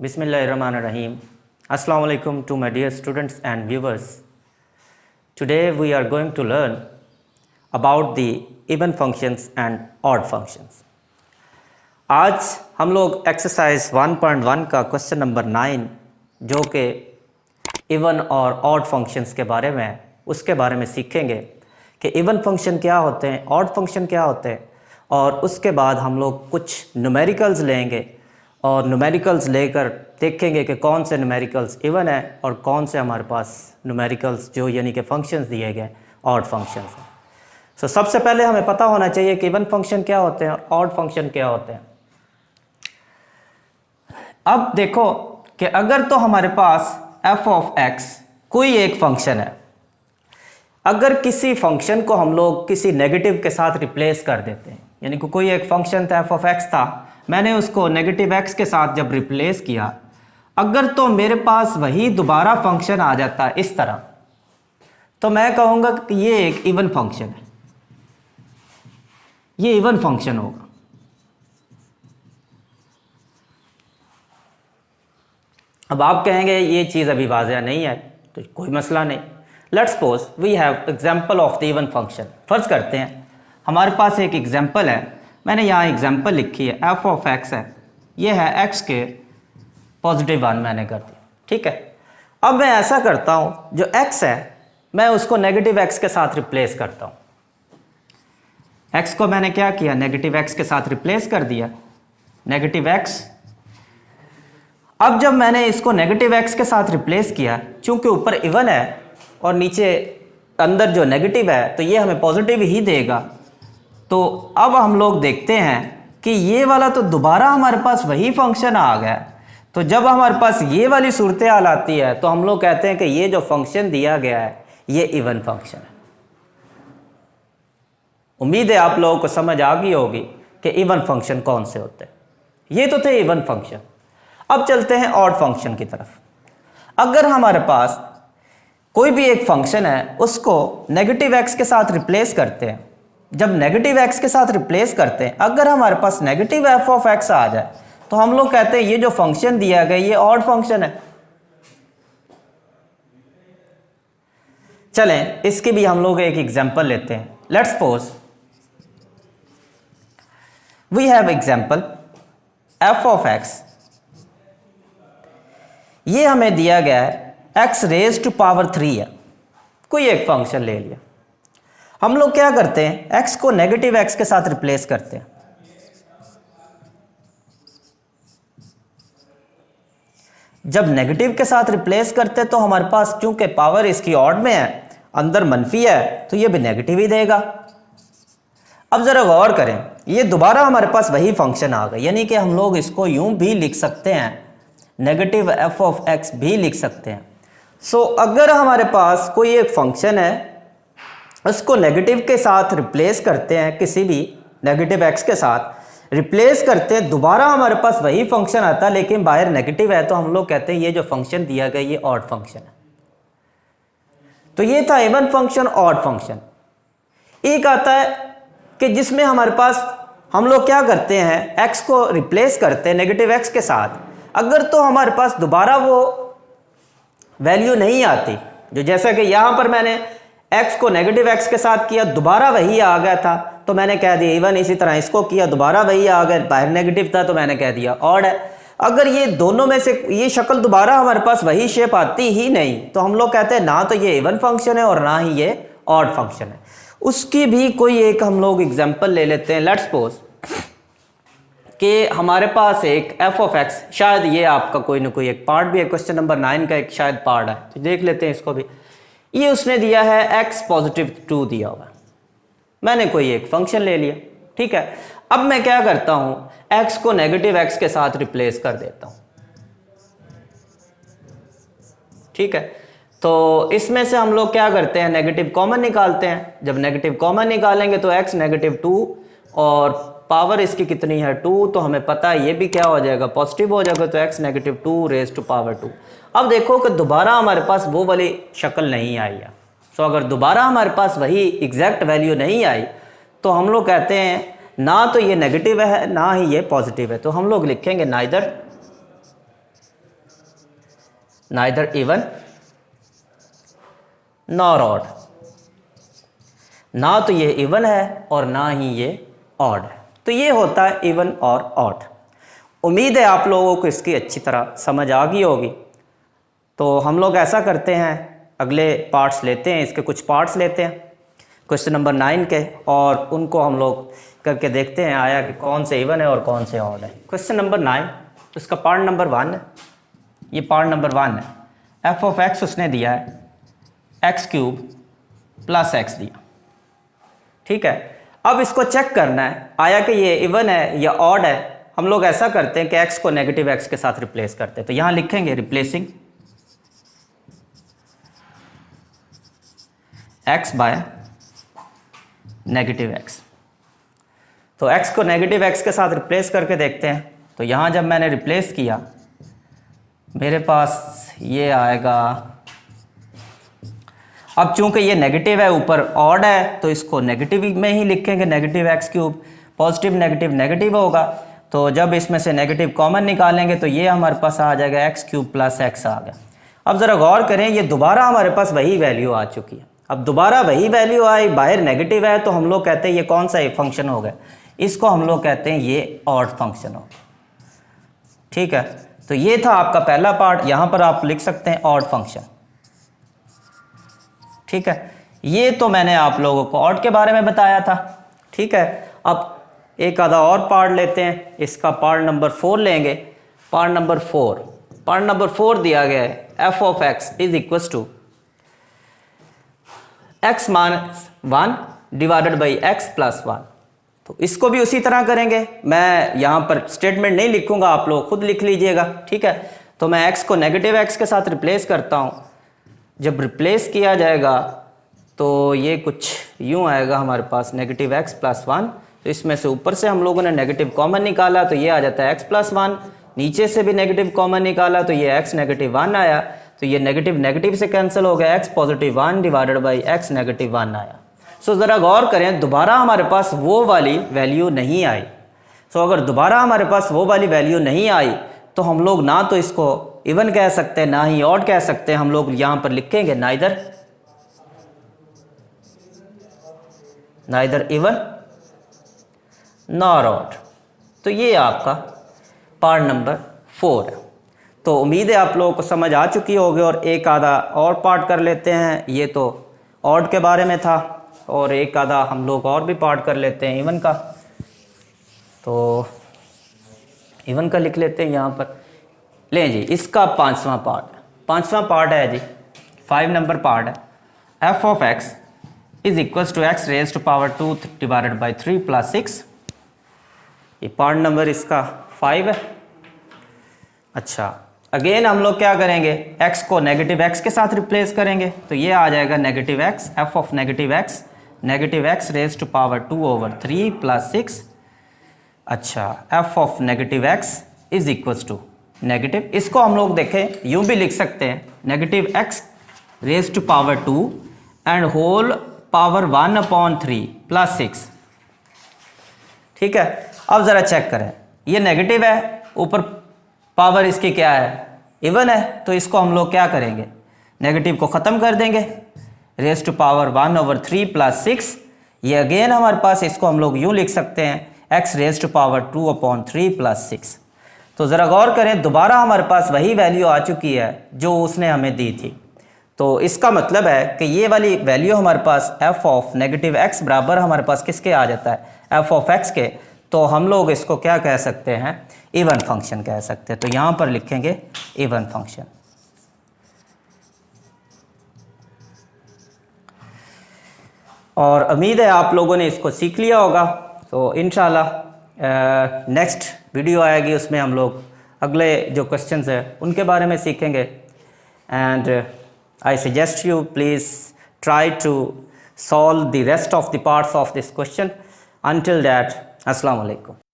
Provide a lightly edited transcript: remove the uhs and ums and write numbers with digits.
Bismillahirrahmanirrahim. Assalamu alaikum to my dear students and viewers. Today we are going to learn about the even functions and odd functions. आज हम लोग exercise 1.1 का question number 9 जो कि even और odd functions के बारे में है उसके बारे में सीखेंगे कि इवन फंक्शन क्या होते हैं, ऑड फंक्शन क्या होते हैं, और उसके बाद हम लोग कुछ न्यूमेरिकल्स लेंगे और न्यूमेरिकल्स लेकर देखेंगे कि कौन से न्यूमेरिकल्स इवन है और कौन से हमारे पास न्यूमेरिकल्स जो यानी कि फंक्शंस दिए गए ऑड फंक्शंस हैं। सो सबसे पहले हमें पता होना चाहिए कि इवन फंक्शन क्या होते हैं और ऑड फंक्शन क्या होते हैं। अब देखो कि अगर तो हमारे पास f ऑफ x कोई एक फंक्शन है, अगर किसी फंक्शन को हम लोग किसी नेगेटिव के साथ रिप्लेस कर देते हैं, यानी कि कोई एक फंक्शन था f ऑफ x था, मैंने उसको नेगेटिव x के साथ जब रिप्लेस किया, अगर तो मेरे पास वही दोबारा फंक्शन आ जाता इस तरह, तो मैं कहूँगा कि ये एक इवन फंक्शन है, ये इवन फंक्शन होगा। अब आप कहेंगे ये चीज़ अभी वाज़ह नहीं है, तो कोई मसला नहीं। Let's suppose we have example of the even function. फर्ज करते हैं हमारे पास एक एग्जांपल है, मैंने यहाँ एग्जांपल लिखी है, f ऑफ x है, ये है x के पॉजिटिव 1 मैंने कर दिया, ठीक है। अब मैं ऐसा करता हूँ, जो x है मैं उसको नेगेटिव x के साथ रिप्लेस करता हूँ। x को मैंने क्या किया, नेगेटिव x के साथ रिप्लेस कर दिया, नेगेटिव x। अब जब मैंने इसको नेगेटिव x के साथ रिप्लेस किया, चूंकि ऊपर इवन है और नीचे अंदर जो नेगेटिव है, तो ये हमें पॉजिटिव ही देगा। तो अब हम लोग देखते हैं कि ये वाला तो दोबारा हमारे पास वही फंक्शन आ गया। तो जब हमारे पास ये वाली सूरत हाल आती है तो हम लोग कहते हैं कि ये जो फंक्शन दिया गया है ये इवन फंक्शन है। उम्मीद है आप लोगों को समझ आ गई होगी कि इवन फंक्शन कौन से होते हैं। ये तो थे इवन फंक्शन। अब चलते हैं ऑड फंक्शन की तरफ। अगर हमारे पास कोई भी एक फंक्शन है, उसको नेगेटिव एक्स के साथ रिप्लेस करते हैं, जब नेगेटिव एक्स के साथ रिप्लेस करते हैं, अगर हमारे पास नेगेटिव एफ ऑफ एक्स आ जाए, तो हम लोग कहते हैं ये जो फंक्शन दिया गया ये ऑड फंक्शन है। चलें इसकी भी हम लोग एक एग्जांपल लेते हैं। Let's suppose we have example f of x, ये हमें दिया गया है x रेज टू पावर 3 है, कोई एक फंक्शन ले लिया। हम लोग क्या करते हैं, x को नेगेटिव x के साथ रिप्लेस करते हैं। जब नेगेटिव के साथ रिप्लेस करते हैं तो हमारे पास चूंकि पावर इसकी ऑड में है, अंदर मनफी है, तो ये भी नेगेटिव ही देगा। अब जरा गौर करें, ये दोबारा हमारे पास वही फंक्शन आ गया, यानी कि हम लोग इसको यूं भी लिख सकते हैं, नेगेटिव एफ ऑफ एक्स भी लिख सकते हैं। सो अगर हमारे पास कोई एक फंक्शन है, उसको नेगेटिव के साथ रिप्लेस करते हैं, किसी भी नेगेटिव एक्स के साथ रिप्लेस करते हैं, दोबारा हमारे पास वही फंक्शन आता है लेकिन बाहर नेगेटिव है, तो हम लोग कहते हैं ये जो फंक्शन दिया गया ये ऑड फंक्शन है। तो ये था इवन फंक्शन, ऑड फंक्शन। एक आता है कि जिसमें हमारे पास हम लोग क्या करते हैं, एक्स को रिप्लेस करते हैं नेगेटिव एक्स के साथ, अगर तो हमारे पास दोबारा वो वैल्यू नहीं आती, जो जैसा कि यहाँ पर मैंने x को नेगेटिव x के साथ किया, दोबारा वही आ गया था, तो मैंने कह दिया इवन। इसी तरह इसको किया, दोबारा वही आ गया, बाहर नेगेटिव था, तो मैंने कह दिया ऑड है। अगर ये दोनों में से ये शक्ल दोबारा हमारे पास वही शेप आती ही नहीं, तो हम लोग कहते हैं ना तो ये इवन फंक्शन है और ना ही ये ऑड फंक्शन है। उसकी भी कोई एक हम लोग एग्जाम्पल ले लेते हैं। लेट्स सपोज कि हमारे पास एक f ऑफ x, शायद ये आपका कोई ना कोई एक पार्ट भी है, क्वेश्चन नंबर 9 का एक शायद पार्ट है, तो देख लेते हैं इसको भी। ये उसने दिया है x पॉजिटिव 2 दिया हुआ, मैंने कोई एक फंक्शन ले लिया, ठीक है। अब मैं क्या करता हूँ, x को नेगेटिव x के साथ रिप्लेस कर देता हूँ, ठीक है। तो इसमें से हम लोग क्या करते हैं, नेगेटिव कॉमन निकालते हैं। जब नेगेटिव कॉमन निकालेंगे तो x नेगेटिव 2 और पावर इसकी कितनी है 2, तो हमें पता है ये भी क्या हो जाएगा, पॉजिटिव हो जाएगा, तो x negative 2 raise to power 2। अब देखो कि दोबारा हमारे पास वो वाली शक्ल नहीं आई है। सो अगर दोबारा हमारे पास वही एग्जैक्ट वैल्यू नहीं आई, तो हम लोग कहते हैं ना तो ये नेगेटिव है ना ही ये पॉजिटिव है, तो हम लोग लिखेंगे neither neither even nor odd. ना तो ये इवन है और ना ही ये ऑड है, तो ये होता है इवन और ऑड। उम्मीद है आप लोगों को इसकी अच्छी तरह समझ आ गई होगी। तो हम लोग ऐसा करते हैं, अगले पार्ट्स लेते हैं, इसके कुछ पार्ट्स लेते हैं क्वेश्चन नंबर 9 के, और उनको हम लोग करके देखते हैं आया कि कौन से इवन है और कौन से ऑड है। क्वेश्चन नंबर 9, उसका पार्ट नंबर 1 है, ये पार्ट नंबर 1 है। एफ ऑफ एक्स उसने दिया है x³ प्लस एक्स दिया, ठीक है। अब इसको चेक करना है आया कि ये इवन है या ऑड है। हम लोग ऐसा करते हैं कि x को नेगेटिव x के साथ रिप्लेस करते हैं, तो यहां लिखेंगे replacing x by negative x। तो x को नेगेटिव x के साथ रिप्लेस करके देखते हैं। तो यहां जब मैंने रिप्लेस किया मेरे पास ये आएगा। अब चूंकि ये नेगेटिव है, ऊपर ऑड है, तो इसको नेगेटिव में ही लिखेंगे, negative x³। Positive negative negative होगा, तो जब इसमें से नेगेटिव कॉमन निकालेंगे तो ये हमारे पास आ जाएगा x³ प्लस x आ गया। अब ज़रा गौर करें, ये दोबारा हमारे पास वही वैल्यू आ चुकी है। अब दोबारा वही वैल्यू आई, बाहर नेगेटिव है, तो हम लोग कहते हैं ये कौन सा फंक्शन हो गया, इसको हम लोग कहते हैं ये ऑड फंक्शन हो गया, ठीक है। तो ये था आपका पहला पार्ट, यहाँ पर आप लिख सकते हैं ऑड फंक्शन, ठीक है। ये तो मैंने आप लोगों को ऑड के बारे में बताया था, ठीक है। अब एक आधा और पार्ट लेते हैं, इसका पार्ट नंबर 4 लेंगे। पार्ट नंबर 4 दिया गया है f of x is equal to x minus 1 divided by x plus 1। तो इसको भी उसी तरह करेंगे, मैं यहाँ पर स्टेटमेंट नहीं लिखूंगा, आप लोग खुद लिख लीजिएगा, ठीक है। तो मैं x को नेगेटिव x के साथ रिप्लेस करता हूँ। जब रिप्लेस किया जाएगा तो ये कुछ यूँ आएगा हमारे पास नेगेटिव x प्लस 1। तो इसमें से ऊपर से हम लोगों ने नेगेटिव कॉमन निकाला तो ये आ जाता है x प्लस 1, नीचे से भी नेगेटिव कॉमन निकाला तो ये x नेगेटिव 1 आया। तो ये नेगेटिव नेगेटिव से कैंसिल हो गया, x positive 1 divided by x negative 1 आया। सो ज़रा गौर करें, दोबारा हमारे पास वो वाली वैल्यू नहीं आई। सो अगर दोबारा हमारे पास वो वाली वैल्यू नहीं आई तो हम लोग ना तो इसको इवन कह सकते हैं ना ही ऑड कह सकते हैं। हम लोग यहाँ पर लिखेंगे नाइदर इवन नॉर ऑड। तो ये आपका पार्ट नंबर 4 है। तो उम्मीद है आप लोगों को समझ आ चुकी होगी, और एक आधा और पार्ट कर लेते हैं। ये तो ऑड के बारे में था, और एक आधा हम लोग और भी पार्ट कर लेते हैं इवन का। तो इवन का लिख लेते हैं यहाँ पर, लें जी, इसका 5वां पार्ट है जी, 5 नंबर पार्ट है। F of x is equals to x raise to power 2 divided by 3 plus 6। ये पार्ट नंबर इसका 5 है। अच्छा, अगेन हम लोग क्या करेंगे, x को नेगेटिव x के साथ रिप्लेस करेंगे, तो ये आ जाएगा negative x, f of negative x raise to power 2 over 3 plus 6। अच्छा, f of negative x is equals to negative, इसको हम लोग देखें यूं भी लिख सकते हैं, negative x raise to power 2 and whole power 1/3 plus 6, ठीक है। अब ज़रा चेक करें, ये नेगेटिव है, ऊपर पावर इसकी क्या है, इवन है, तो इसको हम लोग क्या करेंगे, नेगेटिव को ख़त्म कर देंगे, रेज टू पावर 1/3 प्लस 6। ये अगेन हमारे पास, इसको हम लोग यूँ लिख सकते हैं x raise to power 2/3 plus 6। तो ज़रा गौर करें, दोबारा हमारे पास वही वैल्यू आ चुकी है जो उसने हमें दी थी। तो इसका मतलब है कि ये वाली वैल्यू हमारे पास f ऑफ नेगेटिव x बराबर हमारे पास किसके आ जाता है, f ऑफ x के। तो हम लोग इसको क्या कह सकते हैं, इवन फंक्शन कह सकते हैं। तो यहाँ पर लिखेंगे इवन फंक्शन। और उम्मीद है आप लोगों ने इसको सीख लिया होगा। तो इंशाल्लाह नेक्स्ट वीडियो आएगी, उसमें हम लोग अगले जो क्वेश्चंस है उनके बारे में सीखेंगे। And I suggest you please try to solve the rest of the parts of this question. Until that, Assalamu alaikum.